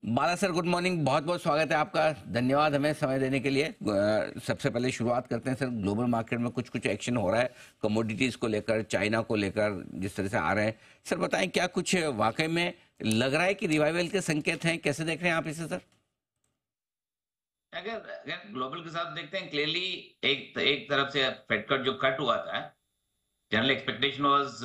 बाला sir, good morning. बहुत बहुत स्वागत है आपका। धन्यवाद हमें समय देने के लिए। सबसे पहले शुरुआत करते हैं सर, ग्लोबल मार्केट में कुछ कुछ एक्शन हो रहा है कमोडिटीज को लेकर, चाइना को लेकर, जिस तरह से आ रहे हैं। सर बताएं, क्या कुछ वाकई में लग रहा है कि रिवाइवल के संकेत हैं? कैसे देख रहे हैं आप इसे सर? अगर अगर ग्लोबल के साथ देखते हैं क्लियरली, एक एक तरफ से फेड कट जो कट हुआ था, जनरल एक्सपेक्टेशन वाज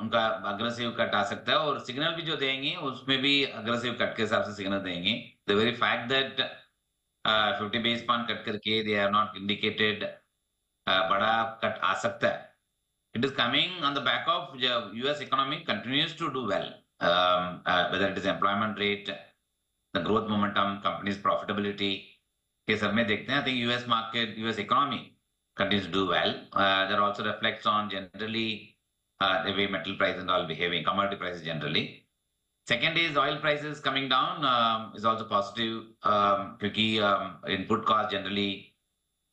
उनका अग्रेसिव कट आ सकता है, और सिग्नल भी जो देंगे उसमें भी अग्रेसिव कट के हिसाब से सिग्नल देंगे। The very fact that 50 base point cut करके दे आर नॉट इंडिकेटेड बड़ा कट आ सकता है। It is coming on the back of US economy continues to do well, whether it is employment rate, the growth momentum, companies profitability के सब में देखते हैं। I think US market, US economy continues to do well. That also reflects on generally the way metal prices and all behaving, commodity prices generally. Second is oil prices coming down is also positive, क्योंकि input cost generally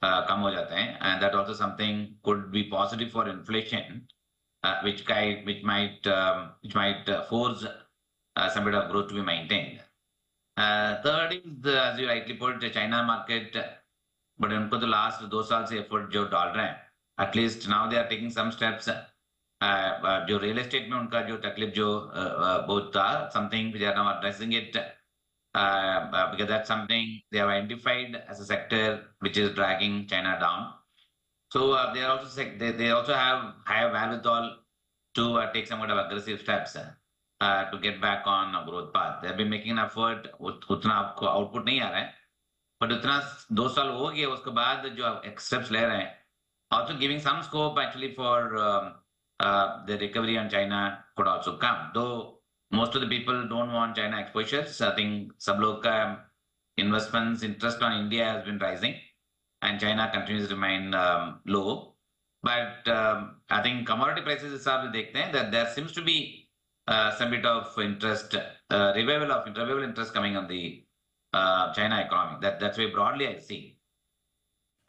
कम हो जाते हैं, and that also something could be positive for inflation, which might force some bit of growth to be maintained. Third is as you rightly put, the China market, but उनको तो last 2 साल से effort जो डाल रहे हैं, at least now they are taking some steps. जो real estate में उनका जो तकलीफ जो बहुत था, something they are now addressing it, because that's something they have identified as a sector which is dragging China down. So they also have higher wherewithal to take some kind of aggressive steps to get back on a growth path. They have been making an effort, उतना आपको output नहीं आ रहा है, but उतना 2 साल हो गया, उसके बाद जो स्टेप्स ले रहे हैं, also giving some scope actually for the recovery on China could also come. Though most of the people don't want China exposures, I think सब लोग का investments interest on India has been rising, and China continues to remain low. But I think commodity prices हिसाब से देखते हैं that there seems to be some bit of interest, revival interest coming on the China economy. That's way broadly I see.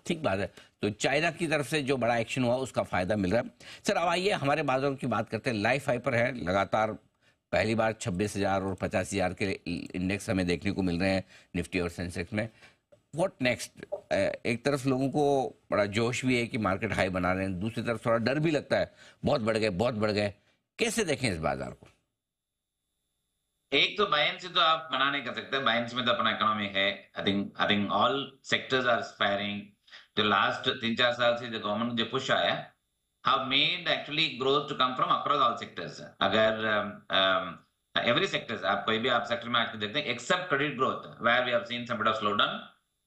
ठीक बात है। तो China की तरफ से जो बड़ा एक्शन हुआ उसका फायदा मिल रहा है। सर अब आइए हमारे बाजारों की बात करते हैं। लाइफ हाई पर है लगातार, पहली बार 26,000 और 50,000 के इंडेक्स हमें देखने को मिल रहे हैं निफ्टी और सेंसेक्स में। What next? एक तरफ लोगों को बड़ा जोश भी है कि मार्केट हाई बना रहे हैं, दूसरी तरफ थोड़ा डर भी लगता है, बहुत बढ़ गए बहुत बढ़ गए। कैसे देखें इस बाजार को? एक तो बायंस से तो आप मना नहीं कर सकते, बायंस में तो अपना इकोनॉमी है। I think all sectors are firing. जो लास्ट 3-4 साल से जो गवर्नमेंट जो पुश आया, have made actually growth to come from across all sectors. अगर every sectors, आप कोई भी आप सेक्टर में आज देखते हैं except credit growth where we have seen some bit of slowdown,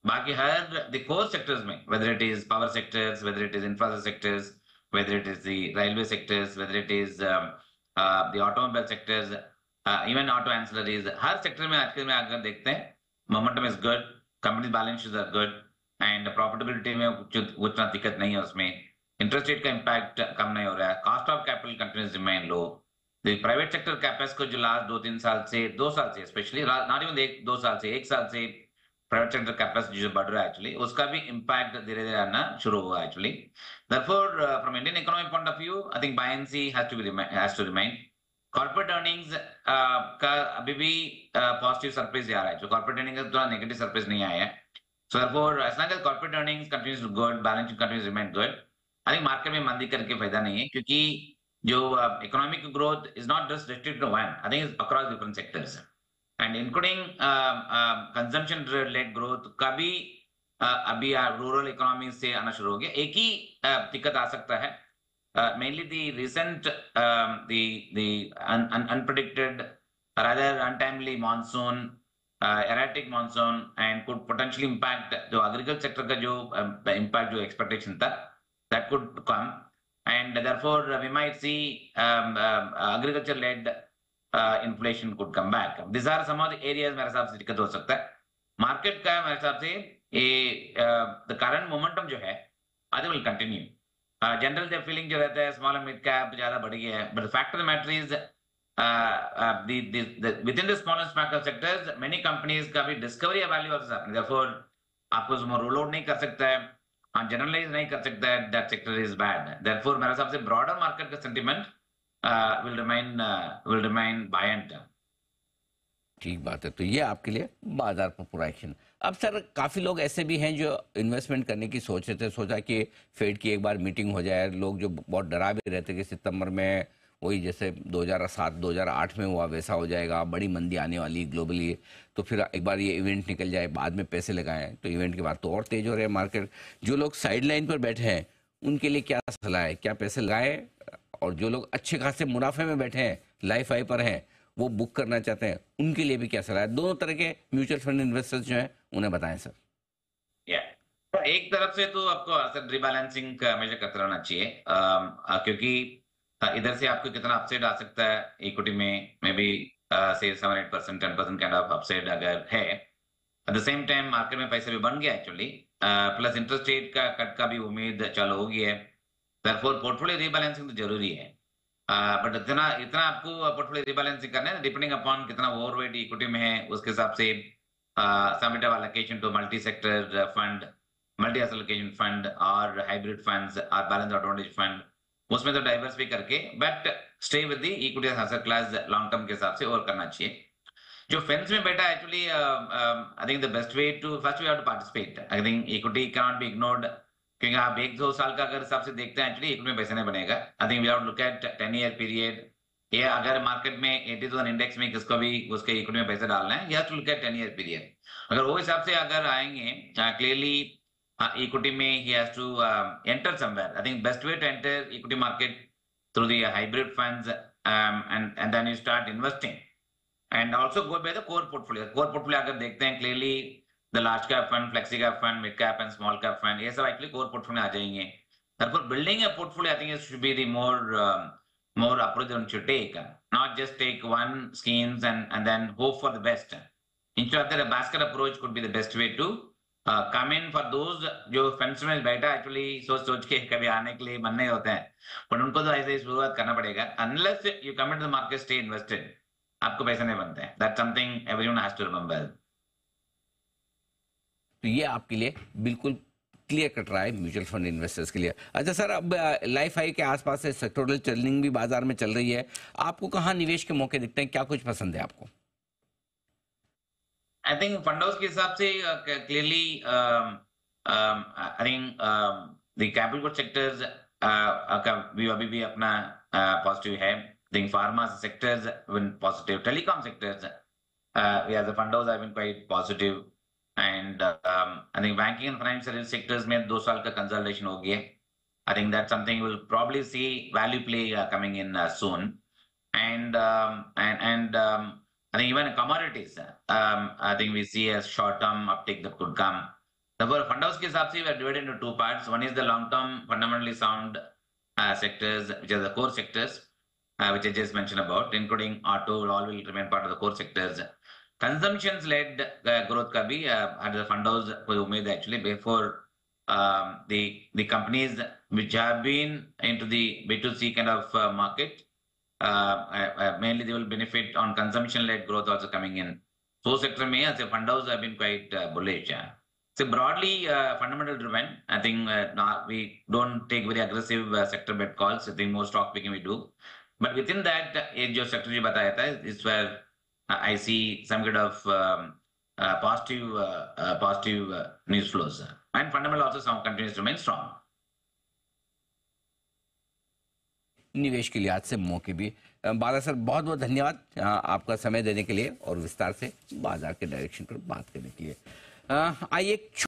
बाकी हर the core sectors में, whether it is power sectors, whether it is infrastructure sectors, whether it is the railway sectors, whether it is the automobile sectors, even auto ancillaries, her sector में आज के में अगर देखते हैं momentum is good, company balance sheets are good, and profitability में उतना दिक्कत नहीं है उसमें। इंटरेस्ट रेट का इम्पैक्ट कम नहीं हो रहा है, cost of capital continues remain low. The private sector capex को जो लास्ट 2 साल से स्पेशली, नॉट इवन 2 साल से, 1 साल से प्राइवेट सेक्टर कैपेक्स जो बढ़ रहा है एक्चुअली, उसका भी इम्पैक्ट धीरे धीरे आना शुरू हुआ actually. Therefore from Indian economy point of view, I think buoyancy has to remain. Corporate earnings का अभी भी पॉजिटिव सरप्राइज आ रहा है, जो कॉर्पोरेट अर्निंग का थोड़ा नेगेटिव सरप्राइज नहीं आया है। So therefore as long as corporate earnings continues to good, balance sheet continues remain good, I think market में मंदी करके फायदा नहीं है, क्योंकि जो economic growth is not just restricted to one, I think across different sectors and including consumption led growth का भी अभी रूरल इकोनॉमी से आना शुरू हो गया। एक ही दिक्कत आ सकता है, mainly the recent unpredicted rather untimely monsoon, erratic monsoon, and could potentially impact जो agriculture sector का जो impact जो expectation था, that could come, and therefore we might see agriculture led inflation could come back. These are some of the areas मेरे हिसाब से दिक्कत हो सकता है। मार्केट का मेरे हिसाब से ये the current momentum जो है I think will continue. General जो फीलिंग जो रहता है स्मॉल एंड मिड कैप ज्यादा बढ़ गया है, but fact of the matter is within the small and small sectors, many companies का भी discovery value also happening. Therefore, आपको उसमें roll out नहीं कर सकता है, generalize नहीं कर सकता है, that sector is bad. Therefore, मेरे हिसाब से broader market का sentiment will remain buoyant. ठीक बात है। तो ये आपके लिए बाजार पर पूरा एक्शन। अब सर काफ़ी लोग ऐसे भी हैं जो इन्वेस्टमेंट करने की सोच रहे थे, सोचा कि फेड की एक बार मीटिंग हो जाए। लोग जो बहुत डरा भी रहते कि सितंबर में वही जैसे 2007-2008 में हुआ वैसा हो जाएगा, बड़ी मंदी आने वाली ग्लोबली, तो फिर एक बार ये इवेंट निकल जाए, बाद में पैसे लगाएं, तो इवेंट के बाद तो और तेज हो रहे हैं मार्केट। जो लोग साइड लाइन पर बैठे हैं उनके लिए क्या सलाह है, क्या पैसे लगाएं? और जो लोग अच्छे खासे मुनाफे में बैठे हैं, लाइफ हाई पर हैं, वो बुक करना चाहते हैं, उनके लिए भी क्या सलाह है? दोनों तरह के म्यूचुअल फंड इन्वेस्टर्स जो हैं उन्हें बताएं सर। या तो एक तरफ से तो आपको असर रिबैलेंसिंग का हमेशा करते रहना चाहिए, क्योंकि इधर से आपको कितना अपसाइड आ सकता है इक्विटी में, मे बी से 7-8%, 10% काइंड ऑफ अपसाइड अगर है। At the same time market में पैसे भी बन गया एक्चुअली, प्लस इंटरेस्ट रेट का कट का भी उम्मीद चालू हो गई है। देयरफॉर पोर्टफोलियो रीबैलेंसिंग तो जरूरी है, बट इतना इतना आपको पोर्टफोलियो रीबैलेंसिंग करना है डिपेंडिंग अपॉन कितना ओवरवेट इक्विटी में है, उसके हिसाब से some bit of allocation to multi-sector fund, multi-asset allocation fund और hybrid funds और balance advantage fund, उसमें तो डाइवर्सिफाई करके but stay with the equity asset class long term के हिसाब से और करना चाहिए। जो फेंस में बैठा actually I think the best way to first we have to participate. I think equity can not be ignored, क्योंकि आप 1-2 साल का अगर हिसाब से देखते हैं एक्चुअली इक्विटी में पैसे नहीं बनेगा। I think we have to look at 10-year period, या अगर मार्केट में 80,000 इंडेक्स में किसको भी उसके इक्विटी में पैसे डालना है, you have to look at 10-year period. अगर वो हिसाब से अगर आएंगे क्लियरली इक्विटी में ही has to enter somewhere. I think best way to enter equity market through the hybrid funds, and then you start investing and also go by the core portfolio. Core portfolio अगर देखते हैं clearly the large cap fund, flexi cap fund, mid cap and small cap fund, ये सब actually core portfolio आ जाएंगे। therefore building a portfolio, I think it should be the more approach that one should take, not just take one schemes and then hope for the best. Instead of that, a basket approach could be the best way to come in for those जो funds में बैठा actually सोच के कभी आने के लिए मन नहीं होते हैं, पर उनको तो ऐसे ही शुरुआत करना पड़ेगा। Unless you come into the market, stay invested, आपको पैसे नहीं बनते हैं। That's something everyone has to remember. तो ये आपके लिए बिल्कुल क्लियर कट रहा है म्यूचुअल फंड इन्वेस्टर्स के लिए। अच्छा सर, अब लाइफ हाई के आसपास से सेक्टोरल ट्रेडिंग भी बाजार में चल रही है, आपको कहाँ निवेश के मौके दिखते हैं, क्या कुछ पसंद है आपको? आई थिंक फंड हाउस के हिसाब से clearly I think the capital good sectors का व्यू अभी भी अपना पॉजिटिव है। I think pharma sectors been positive, telecom sectors we as a fund house have been quite positive, and I think banking and financial sectors में 2 साल का consolidation हो गया। I think that something will probably see value play coming in soon, and I think even commodities, I think we see a short-term uptick that could come. Therefore, fund house ke hisab se we are divided into 2 parts. One is the long-term, fundamentally sound sectors, which are the core sectors, which I just mentioned about, including auto, all will remain part of the core sectors. Consumptions-led growth ka bhi at the fund house koi umeed actually before the companies which have been into the B2C kind of market. Mainly they will benefit on consumption-led growth also coming in. So sector में as a fund house have been quite bullish. So broadly fundamental driven. I think we don't take very aggressive sector bet calls. I think more stock picking we do. But within that, ये जो sector जो बताया था, is where I see some kind of positive news flows. And fundamental also some continues to remain strong. निवेश के लिहाज से मौके भी। बाला सर, बहुत बहुत धन्यवाद आपका समय देने के लिए और विस्तार से बाजार के डायरेक्शन पर बात करने के लिए। आइए